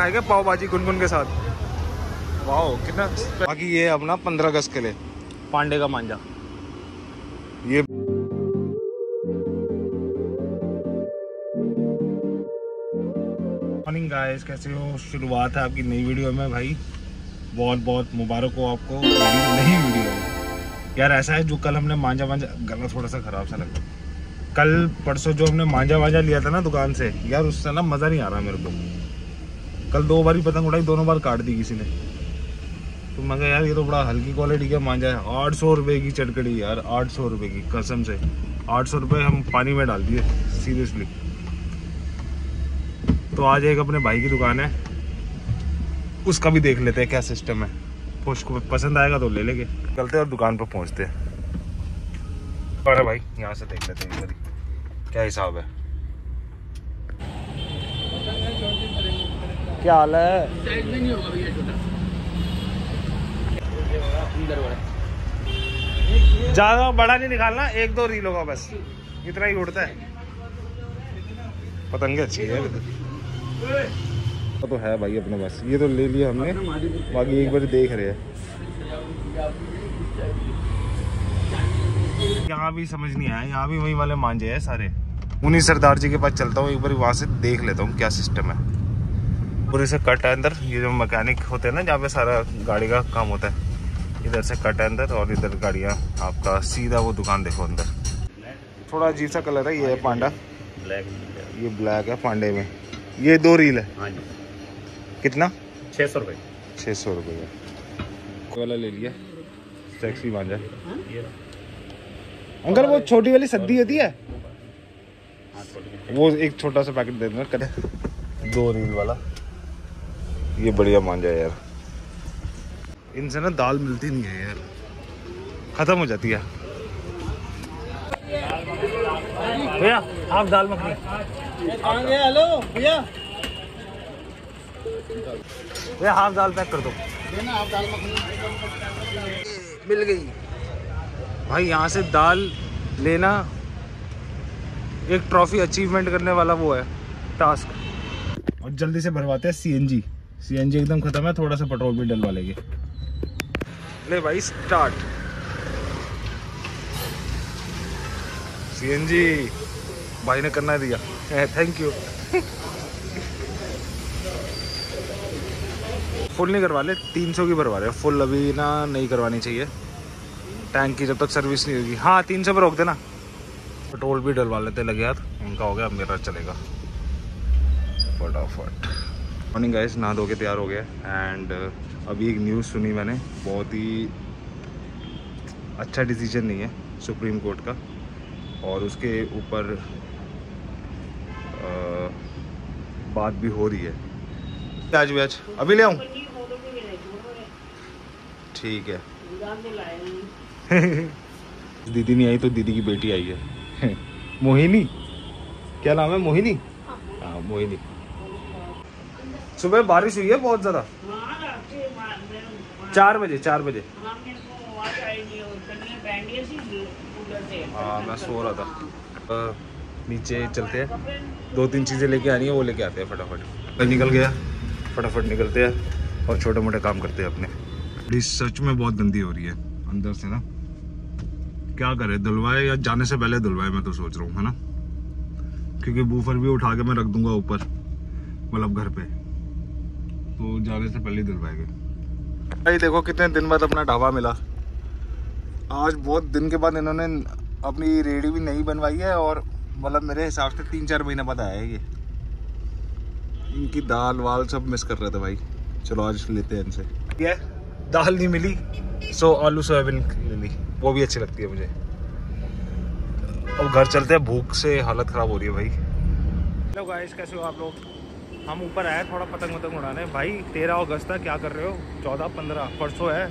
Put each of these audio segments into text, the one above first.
खाएंगे पाव भाजी गुनगुन के साथ। वाह कितना। बाकी ये अपना 15 अगस्त के लिए पांडे का मांझा। ये मॉर्निंग गाइस, कैसे हो? शुरुआत है आपकी नई वीडियो में भाई। बहुत बहुत मुबारक हो आपको नई वीडियो में। यार ऐसा है, जो कल हमने मांझा गला थोड़ा सा खराब सा लगा। कल परसों जो हमने मांझा लिया था ना दुकान से, यार उससे ना मज़ा नहीं आ रहा मेरे को। कल 2 बारी पतंग उड़ाई, दोनों बार काट दी किसी ने। तो मैं यार ये तो बड़ा हल्की क्वालिटी का मांझा है। 800 रुपये की चटकड़ी यार, 800 रुपये की, कसम से 800 रुपये हम पानी में डाल दिए सीरियसली। तो आज एक अपने भाई की दुकान है, उसका भी देख लेते हैं क्या सिस्टम है। उसको पसंद आएगा तो ले लेंगे, चलते और दुकान पर पहुंचते हैं। अरे भाई यहाँ से देख लेते हैं क्या हिसाब है। क्या हाल है? ज्यादा बड़ा नहीं निकालना, 1-2 रील होगा बस, इतना ही उड़ता है। पतंगे अच्छी है तो है भाई अपने पास। ये तो ले लिया हमने, बाकी एक बार देख रहे हैं। यहाँ भी समझ नहीं आया, यहाँ भी वही वाले मांझे हैं सारे। उन्हीं सरदार जी के पास चलता हूँ, एक बार वहाँ से देख लेता हूँ क्या सिस्टम है। पूरे से कट है अंदर, ये जो मैकेनिक होते हैं ना, जहाँ पे सारा गाड़ी का काम होता है, इधर से कट है अंदर, और इधर गाड़ियाँ आपका सीधा वो दुकान देखो अंदर। थोड़ा अजीब सा कलर है, ये है पांडा ब्लैक, ये ब्लैक है पांडे में। ये 2 रील है। हाँ जी। कितना? 600 रुपये। 600 रुपये का वाला ले लिया, सेक्सी मांझा। अंकल वो छोटी वाली सद्दी होती है, वो एक छोटा सा पैकेट दे देना, 2 रील वाला। ये बढ़िया मांझा है यार। इनसे ना दाल मिलती नहीं है यार, खत्म हो जाती है। भैया आप दाल मखनी। हेलो भैया, भैया हाफ दाल पैक कर दो। हाफ दाल मखनी मिल गई भाई। यहाँ से दाल लेना एक ट्रॉफी अचीवमेंट करने वाला वो है टास्क। और जल्दी से भरवाते हैं सीएनजी एकदम खत्म है, थोड़ा सा पेट्रोल भी डलवा लेंगे। ले भाई स्टार्ट। सीएनजी भाई ने करना दिया, थैंक यू। फुल नहीं करवा ले, 300 की भरवा रहे। फुल अभी ना नहीं करवानी चाहिए, टैंक की जब तक सर्विस नहीं होगी। हाँ 300 पर रोक देना। पेट्रोल भी डलवा लेते लगे हाथ, उनका हो गया, मेरा चलेगा फटाफट। मॉर्निंग गाइस, नहा धो के तैयार हो गया। एंड अभी एक न्यूज़ सुनी मैंने, बहुत ही अच्छा डिसीजन नहीं है सुप्रीम कोर्ट का, और उसके ऊपर बात भी हो रही है। आज अभी ले आऊँ? ठीक है। दीदी नहीं आई तो दीदी की बेटी आई है मोहिनी। क्या नाम है? मोहिनी। हाँ मोहिनी। सुबह बारिश हुई है बहुत ज़्यादा, 4 बजे। हाँ मैं सो रहा था। नीचे चलते हैं, 2-3 चीज़ें लेके आनी है, वो लेके आते हैं फटाफट। निकल गया, फटाफट निकलते हैं और छोटे मोटे काम करते हैं अपने। बड़ी सच में बहुत गंदी हो रही है अंदर से ना। क्या करे, धुलवाए या जाने से पहले धुलवाए, मैं तो सोच रहा हूँ, है ना। क्योंकि बूफर भी उठा के मैं रख दूंगा ऊपर, मतलब घर पे, तो जाने से पहले धुलवाएंगे। भाई देखो कितने दिन बाद अपना ढाबा मिला। आज बहुत दिन के बाद इन्होंने अपनी रेडी भी नहीं बनवाई है, और मतलब मेरे हिसाब से 3-4 महीने बाद आया है ये। इनकी दाल वाल सब मिस कर रहे थे भाई। चलो आज लेते हैं इनसे। ये दाल नहीं मिली, सो आलू सोयाबीन ले ली, वो भी अच्छी लगती है मुझे। अब घर चलते हैं, भूख से हालत ख़राब हो रही है भाई। हेलो गाइस, कैसे हो आप लोग? हम ऊपर आए थोड़ा पतंग उड़ाने। भाई 13 अगस्त है, क्या कर रहे हो? 14-15 परसों है।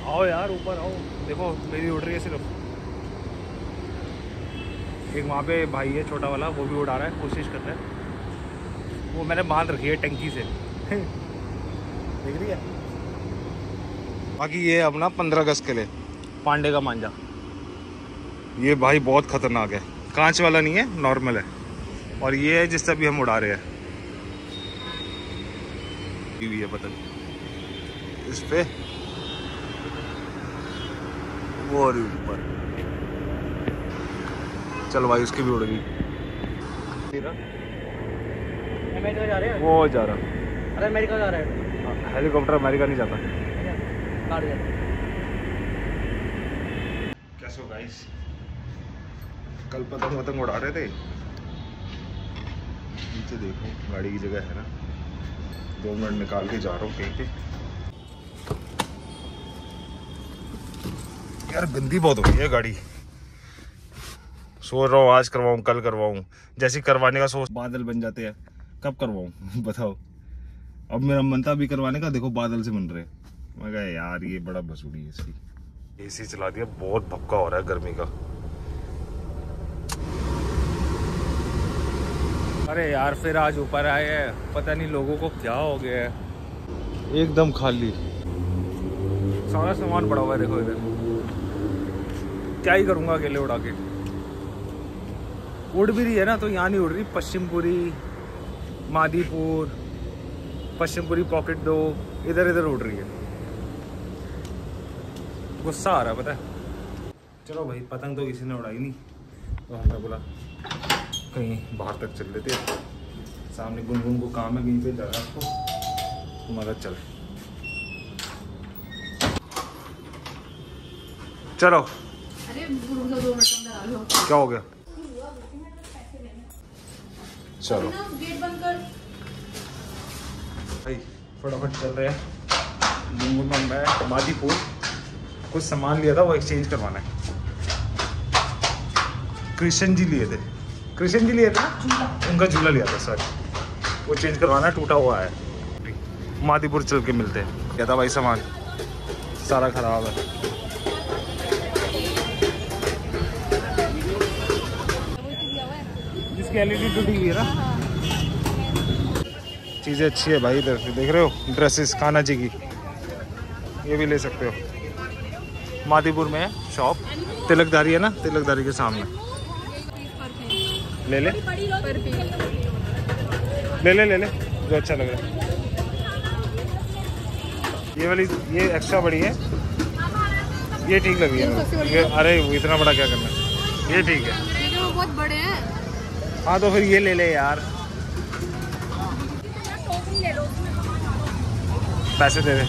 आओ यार ऊपर आओ, देखो मेरी उड़ रही है सिर्फ। एक वहाँ पे भाई है छोटा वाला, वो भी उड़ा रहा है, कोशिश कर रहा है। वो मैंने बांध रखी है टंकी से देख रही है। बाकी ये अपना 15 अगस्त के लिए पांडे का मांझा। ये भाई बहुत खतरनाक है, कांच वाला नहीं है, नॉर्मल है। और ये है जिससे भी हम उड़ा रहे हैं। हुई है पतंग इस पे वो और ऊपर। चल भाई उसकी भी उड़ गई। अमेरिका जा रहे हैं? वो जा रहा। अरे अमेरिका जा रहा है। हेलीकॉप्टर अमेरिका नहीं जाता। कैसे हो गाइस? कल पतंग उड़ा रहे थे। नीचे देखो गाड़ी की जगह है ना, 2 मिनट निकाल के जा रहा हूँ कहीं पे। यार गंदी बहुत हो गई है गाड़ी। सोच रहा हूँ आज करवाऊँ कल करवाऊँ, जैसे करवाने का सोच बादल बन जाते हैं। कब करवाऊँ बताओ। अब मेरा मन था अभी करवाने का, देखो बादल से बन रहे। मैं कहा यार ये बड़ा बसूड़ी है इसकी। एसी चला दिया, बहुत भपका हो रहा है गर्मी का। अरे यार फिर आज ऊपर आए हैं, पता नहीं लोगों को क्या हो गया है, एकदम खाली सारा सामान पड़ा हुआ है। देखो इधर क्या ही करूंगा अकेले उड़ा के। उड़ भी रही है ना तो यहाँ नहीं उड़ रही, पश्चिमपुरी, मादीपुर, पश्चिमपुरी, पॉकेट 2 इधर इधर उड़ रही है। गुस्सा आ रहा है पता है। चलो भाई पतंग तो किसी ने उड़ाई नहीं, तो हमने बोला कहीं बाहर तक चल लेते हैं। सामने गुनगुन को काम है कहीं पे जाना उसको, तुम्हारा चल चलो। अरे 2 मिनट अंदर आ लो। क्या हो गया? चलो गेट बंद कर भाई, फटाफट चल रहे हैं। गुनगुन में मादीपुर कुछ सामान लिया था, वो एक्सचेंज करवाना है। कृष्ण जी लिए थे ना, उनका झूला लिया था सर, वो चेंज करवाना, टूटा हुआ है। मादीपुर चल के मिलते हैं। क्या था भाई सामान सारा खराब है। जिसकी एलईडी टूटी हुई है ना। चीज़ें अच्छी है भाई, इधर देख रहे हो, ड्रेसेस खाना जी की, ये भी ले सकते हो। मादीपुर में है शॉप, तिलकधारी है ना, तिलकधारी के सामने। ले ले जो अच्छा लग रहा है। ये वाली ये एक्स्ट्रा बड़ी है, ये ठीक लग रही है ये। अरे इतना बड़ा क्या करना है, ये ठीक है। वो बहुत बड़े हैं। हाँ तो फिर ये ले ले यार, पैसे दे दे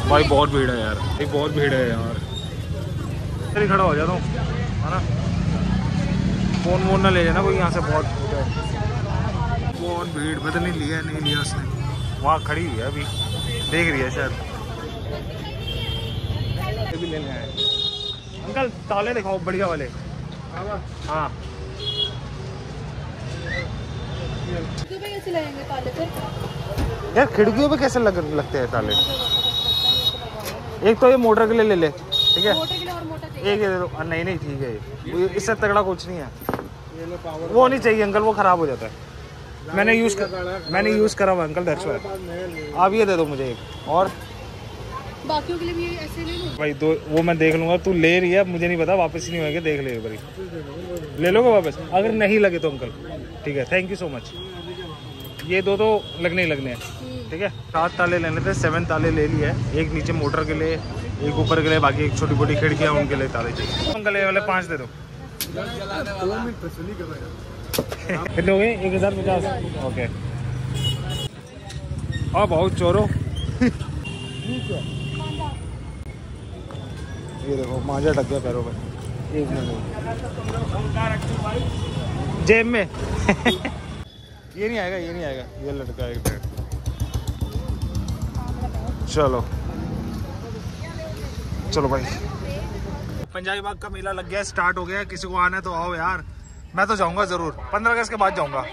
भाई। बहुत भीड़ है यार, बहुत भीड़ है यार। इधर खड़ा हो जाता हूँ है ना, फोन वोन ना ले लेना कोई यहाँ से। बहुत भीड़, पता नहीं लिया नहीं लिया उसने। वहाँ खड़ी हुई है अभी, देख रही है शायद। ये भी लेने आए अंकल, ताले दिखाओ बढ़िया वाले। हाँ कैसे लगेंगे ताले फिर? यार खिड़कियों पे कैसे लगते हैं ताले? एक तो ये मोटर के लिए ले ले, ठीक है? मोटर के लिए और मोटर चाहिए। एक ये दे दो। नहीं नहीं ठीक है, ये इससे तगड़ा कुछ नहीं है। वो नहीं चाहिए अंकल, वो खराब हो जाता है। मैंने यूज करा हुआ अंकल, दैट्स व्हाई। आप ये दे दो मुझे एक, और बाकियों के लिए भी ऐसे ले लो भाई 2 वो मैं देख लूंगा। तू ले रही है मुझे नहीं पता, वापस ही नहीं होंगे, देख ले भाई। ले लोगे वापस? अगर नहीं लगे तो अंकल ठीक है, थैंक यू सो मच। ये 2 तो लगने ही लगने हैं, ठीक है। 7 ताले लेने थे, 7 ताले ले लिए। एक नीचे मोटर के लिए, एक ऊपर के लिए, बाकी एक छोटी छोटी खिड़कियाँ उनके लिए ताले चाहिए। अंकल ये वाले 5 दे दो। कितने हो गए? 1050। ओके। हाँ बहुत चोरो। ये देखो मांझा ढक गया पैरों में। एक मिनट जेब में। ये नहीं आएगा, ये नहीं आएगा, ये लटका एक पैर। चलो चलो भाई, पंजाबी बाग का मेला लग गया, स्टार्ट हो गया। किसी को आना है तो आओ यार, मैं तो जाऊंगा जरूर। 15 अगस्त के बाद जाऊंगा।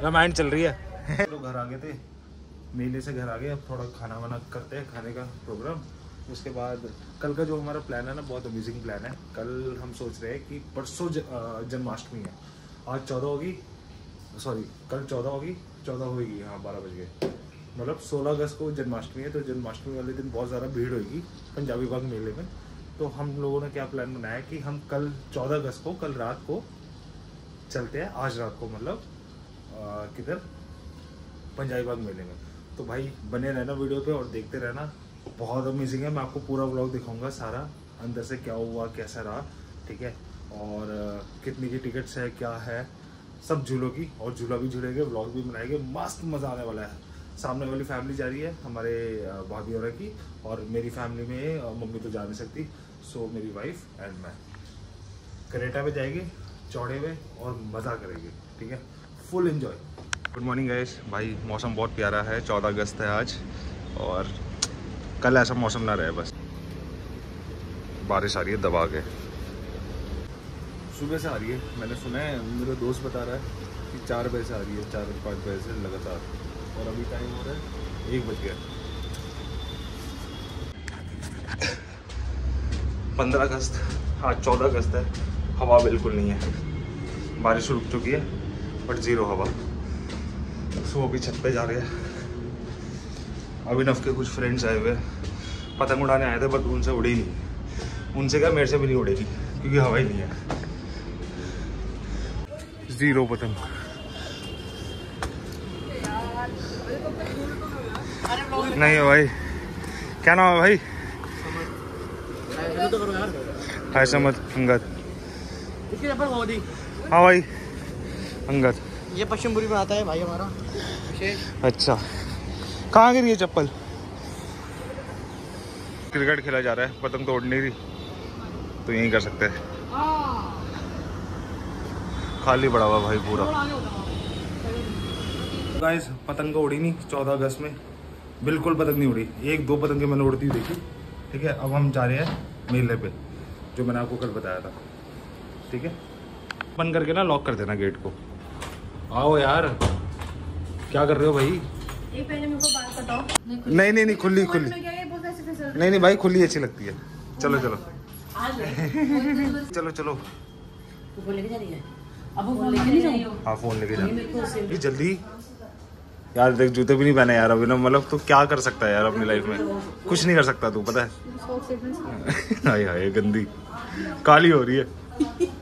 रामायण चल रही है। तो घर आ गए थे, मेले से घर आ गए। अब थोड़ा खाना वाना करते हैं, खाने का प्रोग्राम। उसके बाद कल का जो हमारा प्लान है ना, बहुत अमेजिंग प्लान है। कल हम सोच रहे हैं कि परसों जन्माष्टमी है, आज 14 होगी, सॉरी कल 14 होगी, 14 होगी, हाँ 12 बज गए। मतलब 16 अगस्त को जन्माष्टमी है, तो जन्माष्टमी वाले दिन बहुत ज़्यादा भीड़ होगी पंजाबी बाग मेले में। तो हम लोगों ने क्या प्लान बनाया कि हम कल 14 अगस्त को, कल रात को चलते हैं, आज रात को मतलब किधर, पंजाबी बाग मेले में। तो भाई बने रहना वीडियो पे और देखते रहना, बहुत अमेजिंग है। मैं आपको पूरा व्लॉग दिखाऊंगा सारा, अंदर से क्या हुआ कैसा रहा, ठीक है। और कितनी की टिकट्स है, क्या है, सब झूलों की, और झूला भी झूलेंगे, व्लॉग भी बनाएंगे, मस्त मज़ा आने वाला है। सामने वाली फैमिली जा रही है हमारे भाभी और की, और मेरी फैमिली में मम्मी तो जा नहीं सकती, सो मेरी वाइफ एंड मैं करेटा पे जाएंगे चौड़े में और मज़ा करेंगे, ठीक है, full enjoy. Good morning guys. भाई मौसम बहुत प्यारा है, 14 अगस्त है आज, और कल ऐसा मौसम ना रहे, बस बारिश आ रही है दबा के, सुबह से आ रही है। मैंने सुना है, मेरा दोस्त बता रहा है कि 4 बजे से आ रही है, 4-5 बजे से लगातार, और अभी टाइम हो रहा है 1 बज गया। 15 अगस्त, आज 14 अगस्त है, हवा बिल्कुल नहीं है, बारिश रुक चुकी है बट ज़ीरो हवा। सो अभी छत पे जा रहे हैं। अभिनव के कुछ फ्रेंड्स आए हुए, पतंग उड़ाने आए थे बट उनसे उड़ी नहीं, उनसे क्या मेरे से भी नहीं उड़ेगी क्योंकि हवा ही नहीं है, ज़ीरो पतंग। नहीं है भाई, क्या नाम है भाई? हाय समद अंगद। हाँ भाई अंगद, ये पश्चिमपुरी में आता है भाई हमारा। अच्छा, कहाँ गिरी है चप्पल? क्रिकेट खेला जा रहा है, पतंग तो उड़ नहीं रही, तो यहीं कर सकते हैं। खाली पड़ा हुआ भाई पूरा। गाइस पतंग तो उड़ी नहीं 14 अगस्त में, बिल्कुल पतंग नहीं उड़ी, 1-2 पतंगें मैंने उड़ती देखी, ठीक है। अब हम जा रहे हैं मेले पे, जो मैंने आपको कल बताया था, ठीक है। बंद करके ना लॉक कर देना गेट को। आओ यार, क्या कर रहे हो भाई? एक पहले मेरे को बाल कटाओ। नहीं खुली खुली, नहीं भाई खुली अच्छी लगती है। चलो चलो चलो चलो, फोन लेके जा रही है? अब वो फोन लेके नहीं जाऊँ? हाँ फोन लेके जाना जल्दी यार। देख जूते भी नहीं पहने यार अभी ना, मतलब तू क्या कर सकता है यार अपनी लाइफ में? कुछ नहीं कर सकता तू, पता है। हाय हाय गंदी काली हो रही है,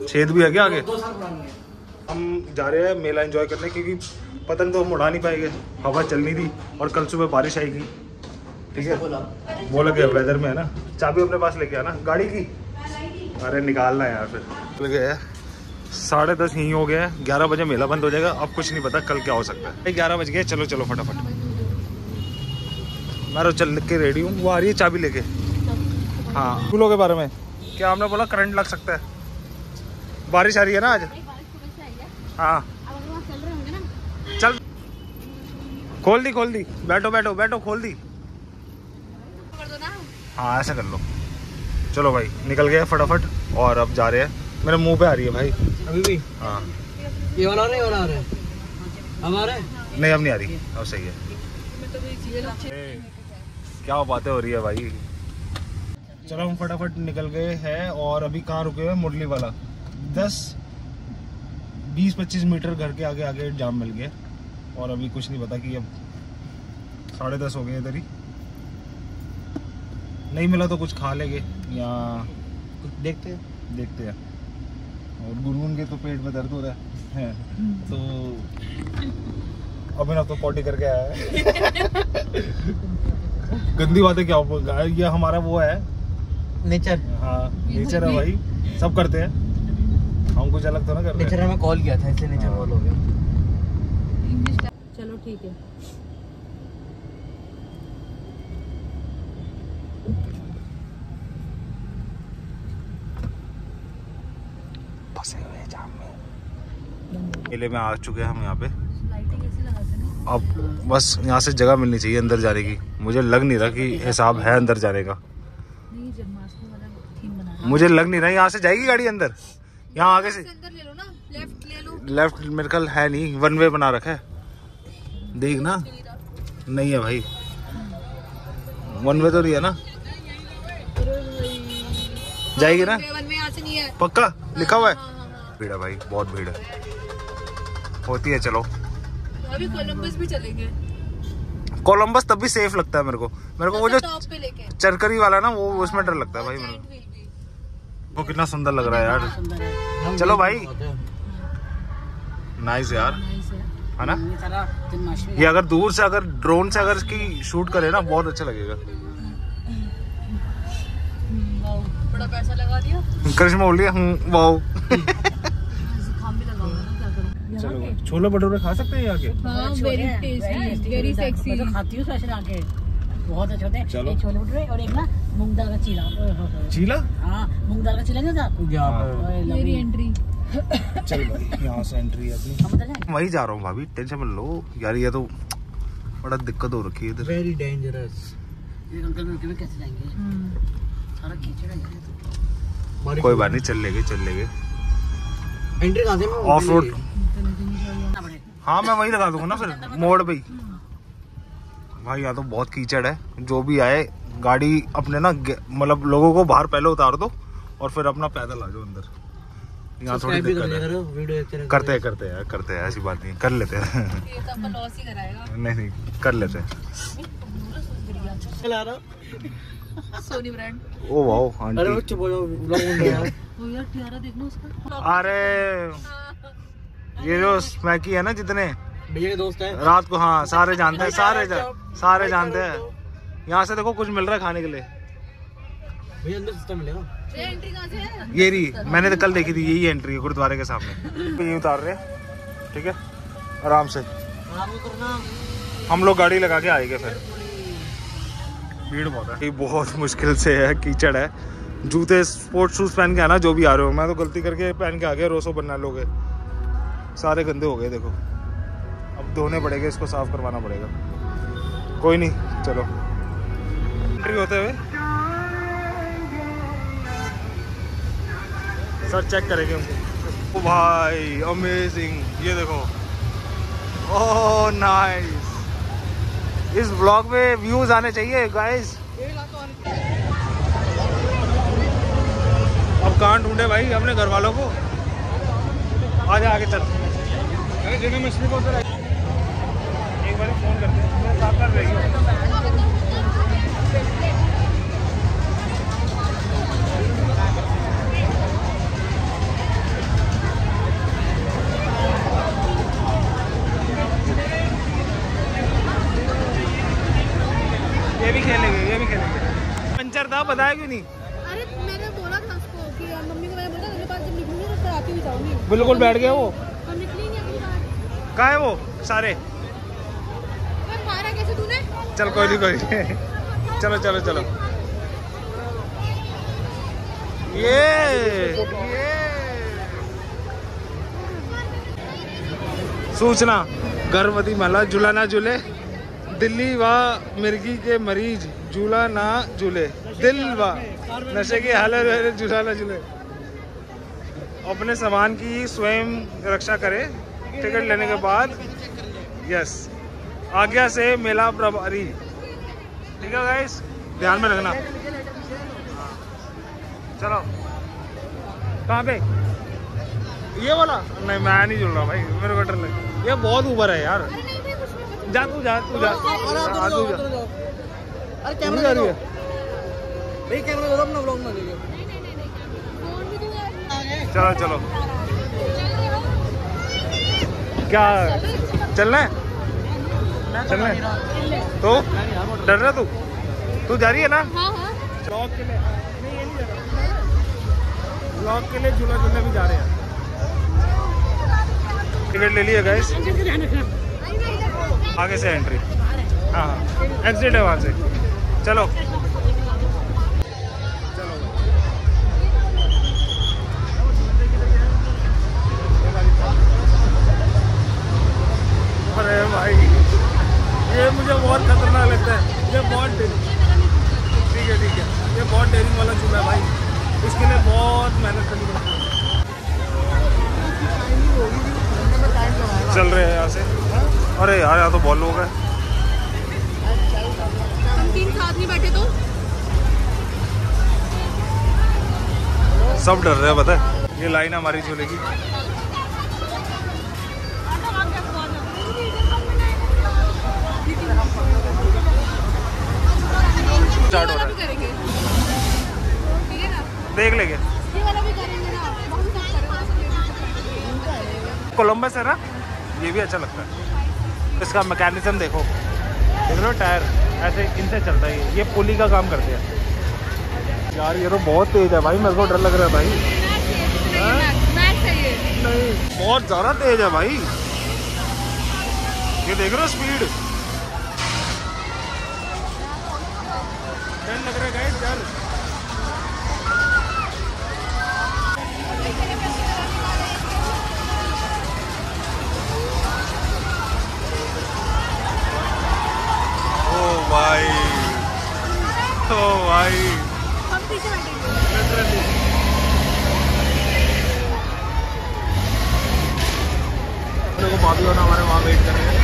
छेद भी है क्या आगे? हम जा रहे हैं मेला एंजॉय करने, क्योंकि पतंग तो हम उड़ा नहीं पाएंगे, हवा चल नहीं थी, और कल सुबह बारिश आएगी, ठीक है। बोला गया वेदर में है ना। चाबी अपने पास लेके आना गाड़ी की, अरे निकालना यार। फिर गया 10:30 यहीं हो गया है, 11 बजे मेला बंद हो जाएगा। अब कुछ नहीं पता कल क्या हो सकता है। 11 बज गए, चलो चलो फटाफट। मैं तो चल के रेडी हूँ, वो आ रही है चाबी लेके। हाँ फूलों के बारे में क्या हमने बोला, करंट लग सकता है, बारिश आ रही है ना आज। हाँ चल, खोल दी, बैठो बैठो बैठो, खोल दी। हाँ ऐसा कर लो। चलो भाई निकल गए फटाफट, और अब जा रहे हैं। मेरे मुंह पे आ रही है भाई अभी भी। हाँ ये वाला नहीं वाला है हमारे, नहीं अब नहीं आ रही, अब सही है। क्या बातें हो रही है भाई। चलो हम फटाफट निकल गए हैं, और अभी कहाँ रुके हुए? मुरली वाला 10-20-25 मीटर घर के आगे आगे जाम मिल गया, और अभी कुछ नहीं पता कि अब 10:30 हो गए इधर ही। नहीं मिला तो कुछ खा लेंगे या देखते हैं। और गुनगुन के तो पेट में दर्द हो रहा है तो अभिनव तो पॉटी करके आया है। गंदी बातें क्या हो, ये हमारा वो है नेचर। हाँ नेचर है भाई, सब करते हैं, हम कुछ अलग तो ना कर रहे हैं। नेचर में कॉल किया था इसलिए नेचर कॉल हो गया। चलो ठीक है। मेले में आ चुके हैं हम यहाँ पे। लाइटिंग ऐसी लगाते ना। अब बस यहाँ से जगह मिलनी चाहिए अंदर जाने की। मुझे लग नहीं रहा कि हिसाब है अंदर जाने का, नहीं जन्माष्टमी वाला थीम बना। मुझे लग नहीं रहा यहाँ से जाएगी गाड़ी अंदर। यहाँ आगे से अंदर ले लो ना, लेफ्ट ले लो। लेफ्ट मेरे ख्याल है नहीं, 1 वे बना रखा है, देख ना। नहीं है भाई, 1 वे तो नहीं है ना, जाएगी ना यहाँ से नहीं है, पक्का लिखा हुआ है। हाँ। भीड़ है भाई, बहुत भीड़ है, होती है। चलो अभी कोलंबस भी चलेंगे। कोलंबस तब भी सेफ लगता है मेरे को वो जो टॉप पे लेके चरकरी वाला ना, वो उसमें डर लगता है भाई मेरे को। वो कितना सुंदर लग रहा है यार। चलो भाई, नाइस यार। है ना? ये सारा जन्माष्टमी ये अगर दूर से अगर ड्रोन से अगर इसकी शूट करे ना बहुत अच्छा लगेगा। बड़ा पैसा लगा दिया। करिश्मा बोल रही है वाओ। जुकाम भी लगा हुआ है ना, क्या करूं। चलो छोले भटूरे खा सकते हैं यहाँ के? हाँ, वेरी टेस्टी, वेरी सेक्सी। मैं तो खाती हूँ स्पेशल आके, बहुत अच्छे होते हैं। चलो। एक छोले भटूरे और एक ना मूंग दाल का चीला। चीला? हाँ, मूंग दाल का चीला नहीं था? मेरी एंट्री। चल भाई यहाँ से एंट्री है अपनी। हम बताएं। वही जा रहा हूँ भाभी, टेंशन मत लो यार, ये तो बड़ा दिक्कत हो रखी है इधर। Very dangerous. ये अंकल मिलके में कैसे जाएंगे? सारा कीचड़ है यार। कोई बात नहीं, चल लेंगे। एंट्री कहाँ से? Of road. ना पड़े। हाँ मैं वही लगा दूंगा ना फिर मोड़ पे ही। भाई यहाँ तो बहुत कीचड़ है, जो भी आए गाड़ी अपने ना मतलब लोगों को बाहर पहले उतार दो और फिर अपना पैदल आ जाओ अंदर। यहाँ थोड़ी दिक्कत है। वीडियो करते हैं ऐसी बात नहीं, कर लेते हैं। ये तो अपन लॉस ही कराएगा। नहीं कर लेते हैं। चला रहा। Sony brand. ओ वाओ अरे वो आंटी। चुप हो जाओ, व्लॉग बन रहा है। वो यार टियारा देखना उसका। अरे ये जो स्मैकी है ना, जितने भैया के दोस्त है। रात को, हाँ सारे जानते हैं, सारे जानते हैं। यहाँ से देखो कुछ मिल रहा है खाने के लिए। भैया अंदर सस्ता मिलेगा। ये एंट्री कहाँ से है? ये रही, मैंने तो कल देखी थी, यही एंट्री है गुरुद्वारे के सामने। ये उतार रहे हैं, ठीक है आराम से। हम लोग गाड़ी लगा के आएंगे फिर। भीड़ बहुत है, ये बहुत मुश्किल से है, कीचड़ है। जूते स्पोर्ट्स शूज पहन के आना जो भी आ रहे हो। मैं तो गलती करके पहन के आ गया रोसो बनना लोगे, सारे गंदे हो गए देखो। अब धोने पड़ेंगे, इसको साफ करवाना पड़ेगा। कोई नहीं, चलो एंट्री होते हुए सर चेक करेंगे उनको। ओ भाई अमेजिंग, ये देखो। Oh nice. इस ब्लॉग में व्यूज आने चाहिए गाइस। अब कहाँ ढूंढे भाई अपने घर वालों को। आजा आगे चल। अरे जिन्हें मछली को उधर एक बार फोन करते हैं, मैं साफ कर रही हूँ। ये भी खेलेंगे। पंचर था, बताया क्यों नहीं? अरे मैंने बोला था उसको कि यार मम्मी को मैंने बोला अगली बार जब निकलूंगी तो कराती हुई जाऊंगी। बिल्कुल बैठ गया वो। हम निकलेंगे अगली बार। कहाँ है वो सारे? अरे मारा कैसे तूने? चल कोई नहीं। चलो। ये सूचना, गर्भवती महिला झूला ना झूले, दिल्ली व मिर्गी के मरीज झूला ना झूले, दिल व नशे की हालत झूला ना झूले। अपने सामान की स्वयं रक्षा करें, टिकट लेने के बाद। यस, आज्ञा से मेला प्रभारी। ठीक है गाइस, ध्यान में रखना। चलो कहाँ पे? ये वाला नहीं, मैं नहीं जुड़ रहा भाई, मेरे को डर लग। ये बहुत ऊपर है यार। जा तू जा। अरे कैमरा जा रही है। भाई कैमरा दो अपना व्लॉग में लीजिए। फोन भी दूंगा। चलो क्या चलना है? तो डर रहा तू जा रही है ना? हाँ। ब्लॉग के लिए नहीं, ये नहीं जा रहा। ब्लॉग के लिए झूला झूलने भी जा रहे हैं। टिकट ले लिया गाइस, आगे से एंट्री। हाँ एग्जिट है वहाँ से। चलो अरे भाई ये मुझे बहुत खतरनाक लगता है। ये बहुत ठीक है ये बहुत डेयरिंग वाला झूला है भाई, इसके लिए बहुत मेहनत करनी पड़ती है। चल रहे हैं यहाँ से। अरे यार यहाँ तो बहुत लोग हैं। हम 3 साथ नहीं बैठे तो सब डर रहे हैं, पता है। ये लाइन हमारी झूले की। स्टार्ट हो रहा है, करेंगे, ठीक है ना? देख लेंगे। ये वाला भी करेंगे ना, हम सब करेंगे। कोलंबस है ना? ये भी अच्छा लगता है। इसका मैकेनिज्म देखो, देख रहे हो टायर ऐसे इनसे चलता है। ये पुली का काम करते हैं यार। ये तो बहुत तेज है भाई, मेरे को डर लग रहा है भाई। नहीं बहुत ज़्यादा तेज है भाई। ये देख रहे हो स्पीड, डर लग रहा है गाइस, डर। ओ भाई, ओ भाई, हम पीछे बैठेंगे। देखो भाभी होना हमारे वहाँ वेट कर रहे हैं।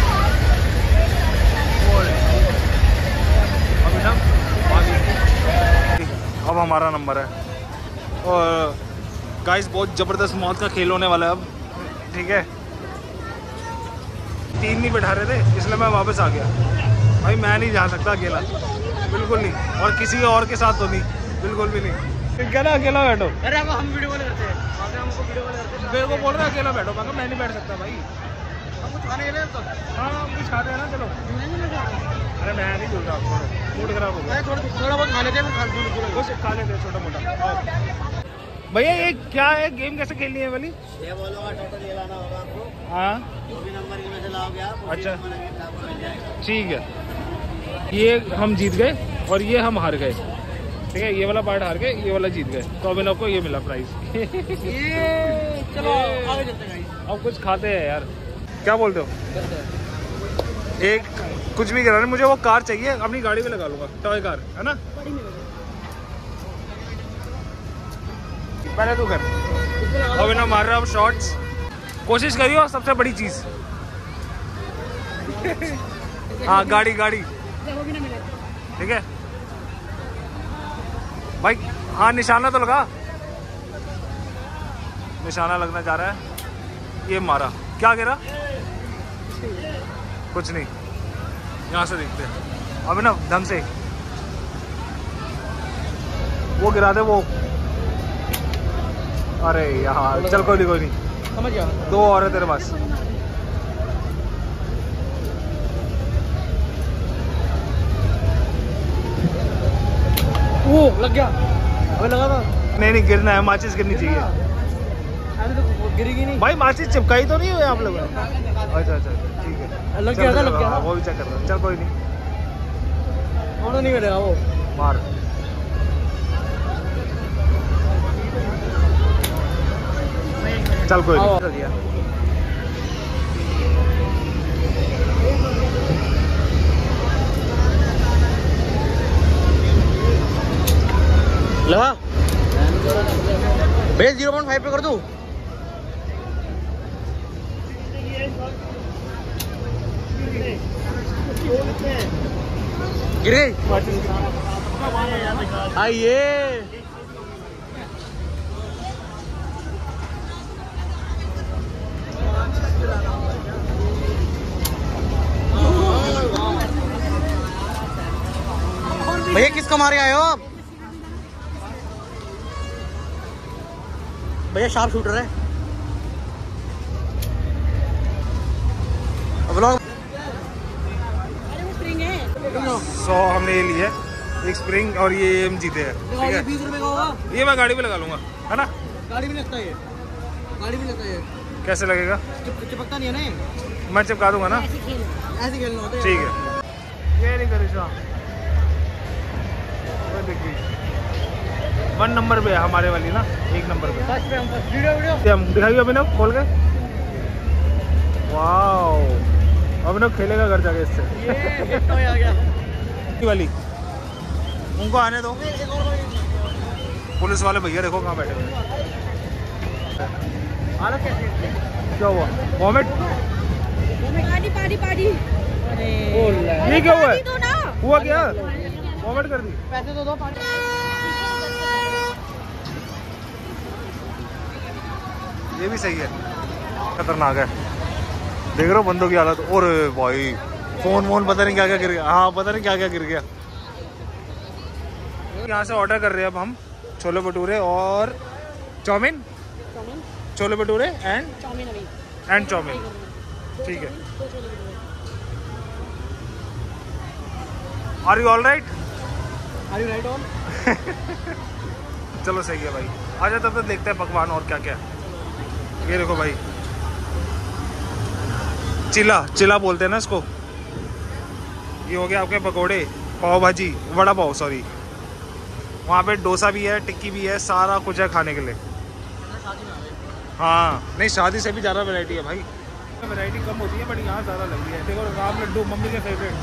अभी ना भाभी, अब हमारा नंबर है। और गाइस बहुत ज़बरदस्त मौत का खेल होने वाला है अब, ठीक है। 3 नहीं बैठा रहे थे इसलिए मैं वापस आ गया। भाई मैं नहीं जा सकता अकेला, बिल्कुल नहीं, और किसी और के साथ तो नहीं, बिल्कुल भी नहीं। क्या ना अकेला बैठो। अरे हम वीडियो कॉल करते हैं, हमको वीडियो कॉल करते हैं। मेरे को बोल रहे हैं अकेला बैठो, मैं नहीं बैठ सकता भाई। हम कुछ खाने के लिए तो हाँ हम कुछ खाते हैं ना, चलो। अरे मैं नहीं बोल रहा, मूड खराब हो गया। थोड़ा बहुत खा लेते हैं, कुछ खा लेते हैं छोटा मोटा। भैया ये क्या है, गेम कैसे खेलनी है वाली? ये बोलो का टोटल ये लाना होगा आपको, हाँ जो भी नंबर की में से लाओगे आप, अच्छा आपको मिल जाएगा। ठीक है। ये हम जीत गए और ये हम हार गए, ठीक है। ये वाला पार्ट हार गए, ये वाला जीत गए, तो अभी आपको ये मिला प्राइस। ये चलो आगे चलते हैं। अब कुछ खाते हैं यार, क्या बोलते हो? एक कुछ भी करा, मुझे वो कार चाहिए, अपनी गाड़ी में लगा लूंगा, टॉय कार है ना। पहले तू कर, अभी ना मार रहा अब शॉट्स। कोशिश करियो सबसे बड़ी चीज। हाँ गाड़ी गाड़ी, ठीक है भाई। हाँ निशाना तो लगा, निशाना लगना चाह रहा है। ये मारा, क्या गिरा? कुछ नहीं, यहाँ से देखते हैं अभी ना ढंग से। वो गिरा दे वो। अरे यार चल कोई नहीं, समझ गया। 2 और है तेरे पास। वो लग गया, अबे लगा था। नहीं गिरना है, माचिस गिरनी चाहिए अभी तो गिरेगी नहीं भाई। माचिस चिपकाई तो नहीं हुई आप लोगों ने? अच्छा ठीक है, लग चल, गया था, चल, लग गया हाँ, था। वो भी चेक कर रहा। चल कोई नहीं, और तो नहीं मिलेगा वो। मार। चल कोई नहीं। लगा बेस 0.5 पे कर दूं। गिर गई। आइए भैया, किसको मारे आए हो आप? भैया शार्प शूटर है। व्लॉग 100 हमने ये लिए, एक स्प्रिंग और ये हम जीते हैं, ठीक है। 20 रुपए का होगा। ये मैं गाड़ी में लगा लूंगा, है ना। गाड़ी में लगता है ये, गाड़ी में लगता है ये। कैसे लगेगा? चिपकता नहीं है ना ये, मैं चिपका दूंगा ना, ऐसे खेलना होता है। ठीक है। ये नहीं करी शाम 1 नंबर पे है हमारे वाली ना, 1 नंबर पे। वीडियो हम दिखाइए अभिनव खोल के। वाओ, अभिनव खेलेगा घर जाके इससे। ये आ गया ये वाली उनको आने दो। पुलिस वाले भैया देखो कहाँ बैठे हुए हैं। हालत कैसी है? क्या हुआ? वॉमिट? पानी पानी पानी। ये क्या हुआ है? दो ना। हुआ क्या? वॉमिट कर दी? पैसे तो दो पानी। ये भी सही है, खतरनाक है। देख रहे हो बंदों की हालत। और भाई फोन पता नहीं क्या क्या गिर गया। हाँ पता नहीं क्या क्या गिर गया। यहाँ से ऑर्डर कर रहे हैं अब हम छोले भटूरे और chowmein, chole bhature and chowmein. ठीक है। Are you all right? Are you right on? चलो सही है भाई, आ जाए तब तक देखते हैं पकवान और क्या क्या है। ये देखो भाई, चिला चिला बोलते हैं ना इसको। ये हो गया आपके पकोड़े, पाव भाजी, वड़ा पाव सॉरी। वहाँ पे डोसा भी है, टिक्की भी है, सारा कुछ है खाने के लिए। हाँ नहीं, शादी से भी ज़्यादा वैरायटी है भाई। वैरायटी कम होती है बट यहाँ ज़्यादा लग रही है। देखो राम लड्डू मम्मी के फेवरेट।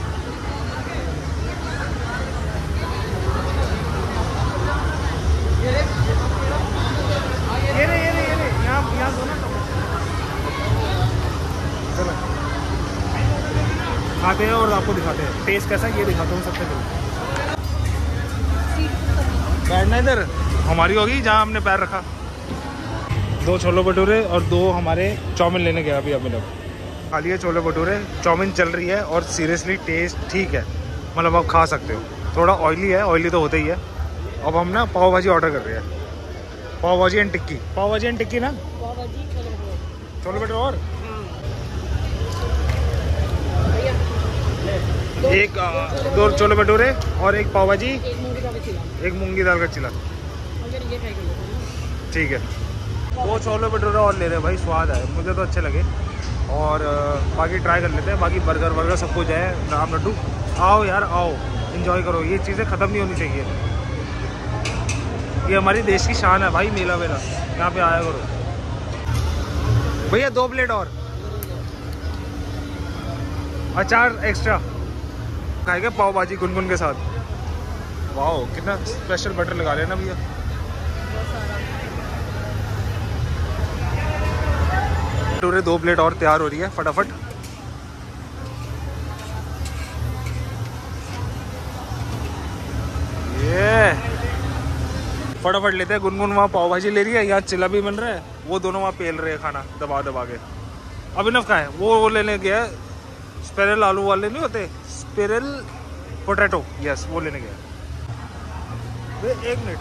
ये नहीं यहाँ दो ना। चलो खाते हैं और आपको दिखाते हैं टेस्ट कैसा है, ये दिखाता हूँ सबसे पहले। बैठना इधर हमारी होगी जहाँ हमने पैर रखा। 2 छोले भटूरे और 2 हमारे चाउमीन लेने गया अभी लोग। खा लिए छोले भटूरे, चाउमीन चल रही है और सीरियसली टेस्ट ठीक है, मतलब आप खा सकते हो। थोड़ा ऑयली है, ऑयली तो होता ही है। अब हम ना पाव भाजी ऑर्डर कर रहे हैं, पाव भाजी एंड टिक्की। पाव भाजी एंड टिक्की ना, छोले भटूरे और एक 2 छोले भटूरे और एक पाव भाजी, एक मूंगी दाल का चिला। ठीक है, 2 छोले भटूरे और ले रहे हैं भाई, स्वाद है, मुझे तो अच्छे लगे। और बाकी ट्राई कर लेते हैं। बाकी बर्गर सब कुछ है, राम लड्डू। आओ यार आओ, एंजॉय करो, ये चीज़ें ख़त्म नहीं होनी चाहिए। ये हमारी देश की शान है भाई, मेला वेला यहाँ पे आया करो। भैया 2 प्लेट और अचार एक्स्ट्रा। खाएंगे पाव भाजी गुनगुन के साथ। वाह कितना स्पेशल बटर लगा रहे हैं ना भैया। भटूरे 2 प्लेट और तैयार हो रही है फटाफट। ये फटाफट लेते हैं। गुनगुन वहाँ पाव भाजी ले रही है, यहाँ चिला भी बन रहा है, वो दोनों वहाँ पेल रहे हैं खाना दबा दबा के। अभिनव कहाँ है? वो लेने गया है, स्पेरल आलू वाले नहीं होते, स्पेरल पोटैटो, यस वो लेने गया। 1 मिनट।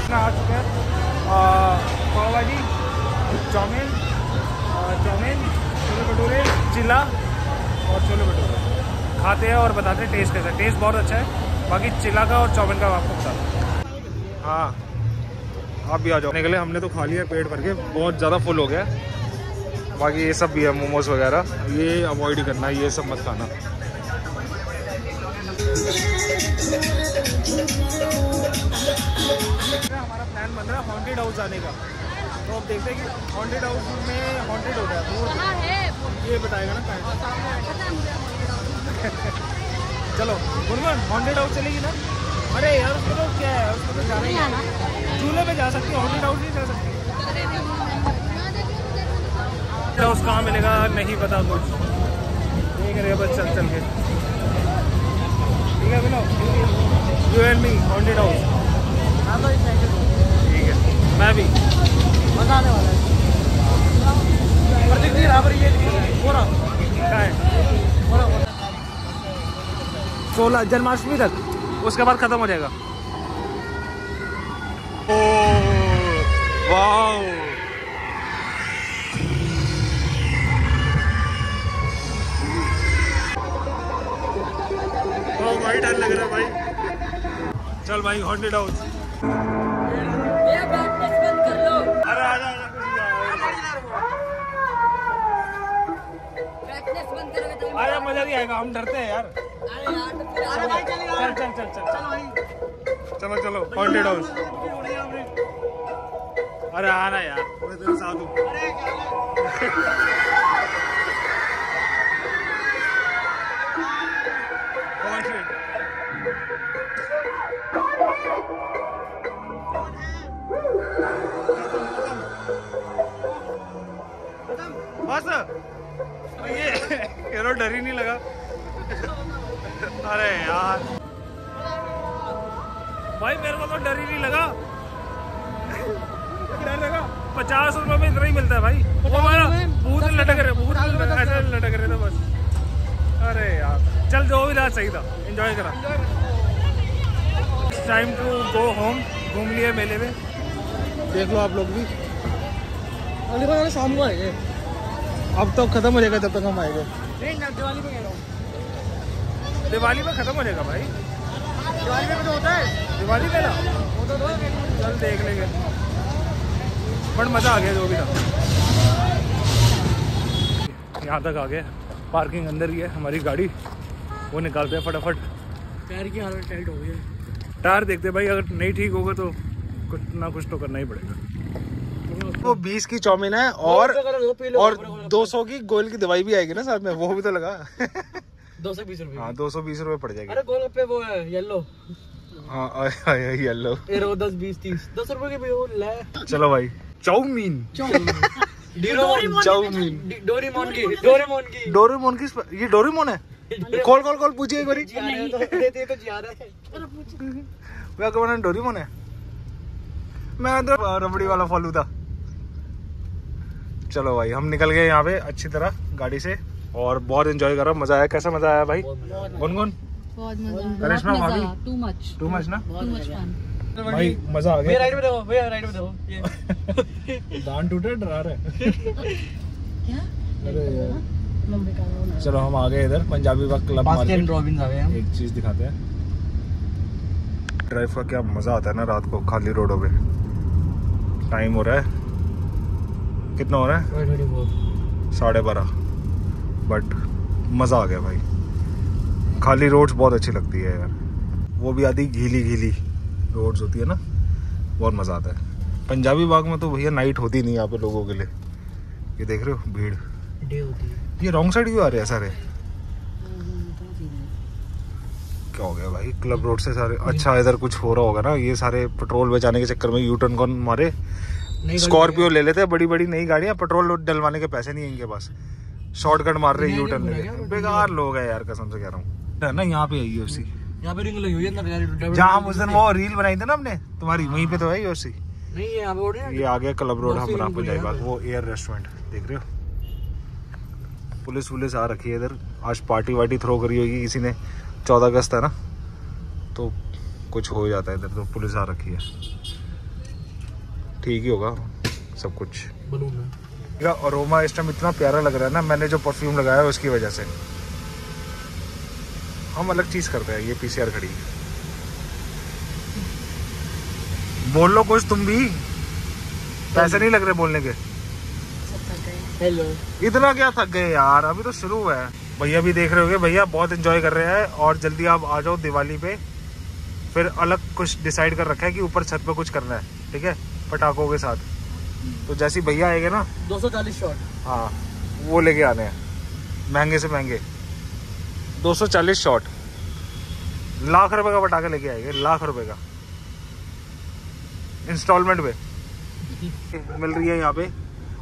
आ चुका है पाव भाजी, चाउमीन, छोले भटूरे, चिला और छोले भटूरे। खाते हैं और बताते हैं टेस्ट कैसा है। टेस्ट बहुत अच्छा है। बाकी चिला का और चाउमीन का आपको बता। हाँ आप भी आ जाओ। के लिए हमने तो खा लिया पेट भर के, बहुत ज़्यादा फुल हो गया। बाकी ये सब भी है, मोमोज वगैरह, ये अवॉइड ही करना, ये सब मत खाना। हमारा प्लान बन रहा है हॉन्टेड हाउस आने का, तो अब देखते हैं कि हॉन्टेड हाउस में हॉन्टेड होता है ये बताएगा ना कहाँ। चलो गुनगुन हॉन्टेड हाउस चलेगी ना? अरे यार उसको तो क्या है, उसको तो जाना ही है ना। झूले पे जा सकती है, हॉन्टेड हाउस नहीं जा सकती। हाउस कहाँ मिलेगा नहीं पता कुछ, देख रहे बस चल चल के। ठीक है बिनो, you and me haunted house. ठीक है मैं भी, मजा आने वाला है। पर दिखती बराबर ये पूरा क्या है 16 जन्माष्टमी तक, उसके बाद खत्म हो जाएगा। ओ वाओ, भाई डर लग रहा है भाई। चल भाई हॉन्टेड हाउस। अरे आजा आजा, मजा नहीं आएगा, हम डरते हैं यार। चल चल चल चल चलो चलो हॉन्टेड हाउस। अरे आना यार, मैं तेरे साथ हूँ। बस ये डर ही नहीं लगा। अरे यार भाई मेरे को तो डर ही नहीं लगा। डर लगा 50 रुपए में इतना ही मिलता है भाई। वो हमारा भूत लटक रहे, भूत ऐसे लटक रहे थे बस। अरे यार चल जो भी रहा सही था, एंजॉय करा। Time to go home. घूम लिए मेले में, देख लो आप लोग भी। अगली बार शाम को आएंगे। अब तो खत्म हो जाएगा जब तक हम आएंगे। नहीं दिवाली पे कह रहा हूँ। दिवाली में खत्म हो जाएगा भाई। दिवाली में तो होता है। दिवाली में ना वो तो चल देख लेंगे, बट मज़ा आ गया जो भी था। यहाँ तक आ गए, पार्किंग अंदर ही है हमारी गाड़ी, वो निकालते हैं फटाफट। पैर की हालत टाइट हो गई है। टायर देखते भाई, अगर नहीं ठीक होगा तो कुछ ना कुछ तो करना ही पड़ेगा। वो 20 की चाउमीन है और 200 की गोल की दवाई भी आएगी ना साथ में, वो भी तो लगा। 220 रुपए। हाँ 220 रुपए पड़ जाएगी। अरे गोलगप्पे वो है येलो। हाँ येलो। 10 20 30 10 रुपए की भी वो ले। चलो भाई चाउमीन। चाउमीन डोरेमोन की डोरेमोन की, ये डोरेमोन है। कॉल पूछिए एक बारी। तो जिया रहा है। क्या कहना डोरेमोन है? मैं तो रबड़ी वाला फालूदा। चलो भाई हम निकल गए यहाँ पे अच्छी तरह गाड़ी से, और बहुत एंजॉय करा, मजा आया। कैसा मजा आया भाई? गुनगुन बहुत मजा, करिश्मा भाभी? टू मच ना भाई, मजा आ गया। राइड में देखो भैया, राइड में देखो ये दान टूटे डरा रहे। अरे यार चलो हम आ गए इधर पंजाबी वक्त क्लब मार्केट। रॉबिन्स आ गए हम। एक चीज दिखाते हैं, ड्राइव का क्या मजा आता है ना रात को खाली रोडों पे। टाइम हो रहा है, कितना हो रहा है? 12:30, बट मजा आ गया भाई। खाली रोड्स बहुत अच्छी लगती है यार, वो भी आधी गीली रोड्स होती है ना, बहुत मजा आता है। पंजाबी बाग में तो भैया नाइट होती नहीं यहाँ पे लोगों के लिए। ये देख रहे हो भीड़, डे होती है। ये रॉन्ग साइड क्यों आ रहे हैं सारे? क्या हो गया भाई क्लब रोड से सारे? अच्छा इधर कुछ हो रहा होगा ना, ये सारे पेट्रोल बचाने के चक्कर में यू टर्न कौन मारे। स्कॉर्पियो ले लेते हैं, बड़ी नई गाड़ियां, पेट्रोल डलवाने के पैसे नहीं है इनके पास, शॉर्टकट मार रहे यू टर्न लेके। बेकार लोग है यार, कसम से कह रहा हूँ ना। यहाँ पे है यूएफसी, यहाँ पे रिंग लगी हुई है। जहाँ हम उस दिन वो रील बनाई थी ना हमने तुम्हारी, वहीं पे तो है यूएफसी। नहीं ये यहाँ पे ये आ गया क्लब रोड हमारा पंजाबी बाग, वो एयर रेस्टोरेंट देख रहे हो। पुलिस आ रखी है इधर, आज पार्टी थ्रो करी होगी किसी ने। 14 अगस्त है ना, तो कुछ हो जाता है इधर, तो पुलिस आ रखी है। ठीक ही होगा सब कुछ। मेरा अरोमा इस टाइम इतना प्यारा लग रहा है ना, मैंने जो परफ्यूम लगाया है उसकी वजह से। हम अलग चीज करते हैं। ये पीसीआर खड़ी, बोल लो कुछ तुम भी, पैसे नहीं लग रहे बोलने के। हेलो, इतना क्या थक गए यार, अभी तो शुरू हुआ है। भैया भी देख रहे होगे, भैया बहुत एंजॉय कर रहे हैं। और जल्दी आप आ जाओ दिवाली पे, फिर अलग कुछ डिसाइड कर रखा है कि ऊपर छत पे कुछ करना है, ठीक है, पटाखों के साथ। तो जैसे भैया आएंगे ना 240 शॉट, हाँ वो लेके आने हैं, महंगे से महंगे 240 शॉट, लाख रुपए का पटाखा लेके आएंगे, लाख रुपए का इंस्टॉलमेंट पे मिल रही है यहाँ पे।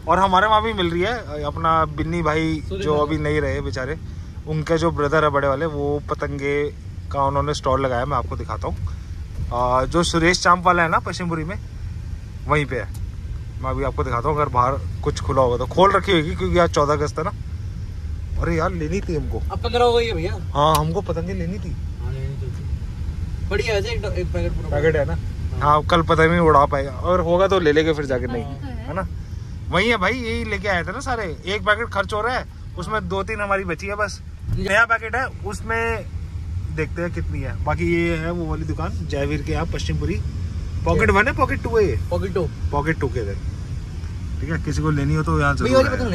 और हमारे वहाँ भी मिल रही है। अपना बिन्नी भाई जो अभी नहीं रहे बेचारे, उनके जो ब्रदर है बड़े वाले, वो पतंगे का उन्होंने स्टॉल लगाया, मैं आपको दिखाता हूँ। जो सुरेश चांप वाला है ना पश्चिमपुरी में, वहीं पे है। मैं अभी आपको दिखाता हूँ, अगर बाहर कुछ खुला होगा तो। खोल रखी होगी क्योंकि आज 14 अगस्त है ना। अरे यार लेनी थी हमको। अब 15 हो गई है भैया। हाँ हमको पतंगे लेनी थी। बढ़िया है, एक पैकेट है ना। हाँ कल पता नहीं उड़ा पाएगा, और होगा तो ले लेंगे फिर जाके, नहीं है ना। वही है भाई, यही लेके आए थे ना सारे। एक पैकेट खर्च हो रहा है, उसमें 2-3 हमारी बची है बस। नया पैकेट है, उसमें देखते हैं कितनी है। बाकी ये है वो वाली दुकान जयवीर के यहाँ पश्चिमपुरी। पॉकेट 1 है, पॉकेट 2 है, पॉकेट 2 के इधर, ठीक है। किसी को लेनी हो तो यहाँ से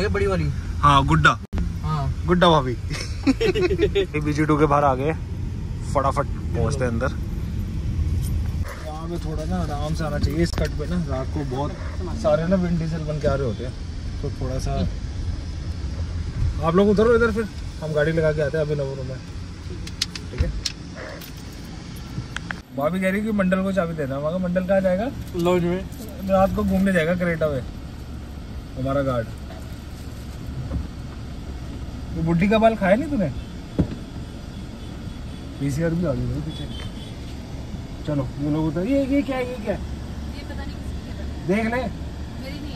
बड़ी वाली। हाँ गुड्डा, गुड्डा भाभी। BG2 के बाहर आ गए, फटाफट पहुँचते हैं अंदर। यहाँ पे थोड़ा ना आराम से आना चाहिए इस कट पे ना, रात को बहुत सारे ना विंड डीजल बन के आ रहे होते हैं, तो थोड़ा सा आप लोग उतरो इधर, फिर हम गाड़ी लगा के आते हैं अभिनव में, ठीक है। भाभी कह रही कि मंडल को चाबी देना। मगर मंडल कहाँ जाएगा? लॉज में रात को घूमने जाएगा क्रेटा में, हमारा गार्ड। वो बुड्ढी का बाल खाया नहीं तूने? पीसीआर भी आ गई भाई पीछे। चलो ये लोग उतर। ये क्या है, ये क्या है? ये पता नहीं किसकी है, देख ले, मेरी नहीं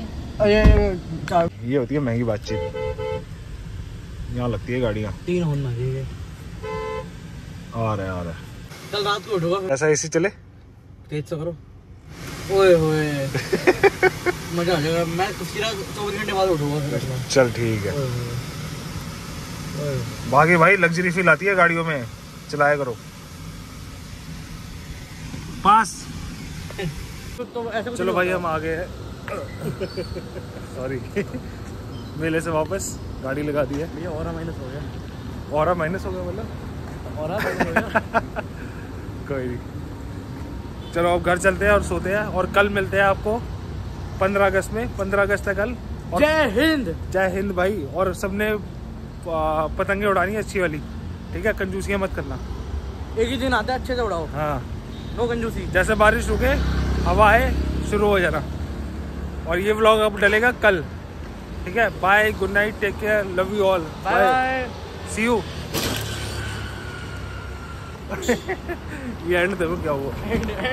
है। ये होती है महंगी बातचीत, यहाँ लगती है गाड़ियाँ। 3 होना चाहिए। आ रहा है कल रात को उठोगा, ऐसा एसी चले, तेज से करो। ओए होए मजा आ जाएगा। मैं कुछ 24 घंटे बाद उठूंगा फिर। चल ठीक है। ओए होए, ओए। बाकी भाई लग्जरी फील आती है गाड़ियों में, चलाया करो। पास तो ऐसा कुछ चलो नहीं भाई होता। हम आ गए हैं सॉरी मेले से वापस गाड़ी लगा दी है। भैया और माइनस हो गया। और माइनस हो गया मतलब और माइनस हो गया। कोई नहीं, चलो अब घर चलते हैं और सोते हैं, और कल मिलते हैं आपको 15 अगस्त में। 15 अगस्त है कल। और जय हिंद। जय हिंद भाई। और सबने पतंगे उड़ानी है अच्छी वाली, ठीक है, कंजूसियाँ मत करना। एक ही दिन आता है, अच्छे से उड़ाओ, हाँ, नो कंजूसी। जैसे बारिश रुके, हवा आए, शुरू हो जाना। और ये व्लॉग अब डलेगा कल, ठीक है। Bye, good night, take care, love you all, bye bye. See you. ये एंड देखो क्या हुआ।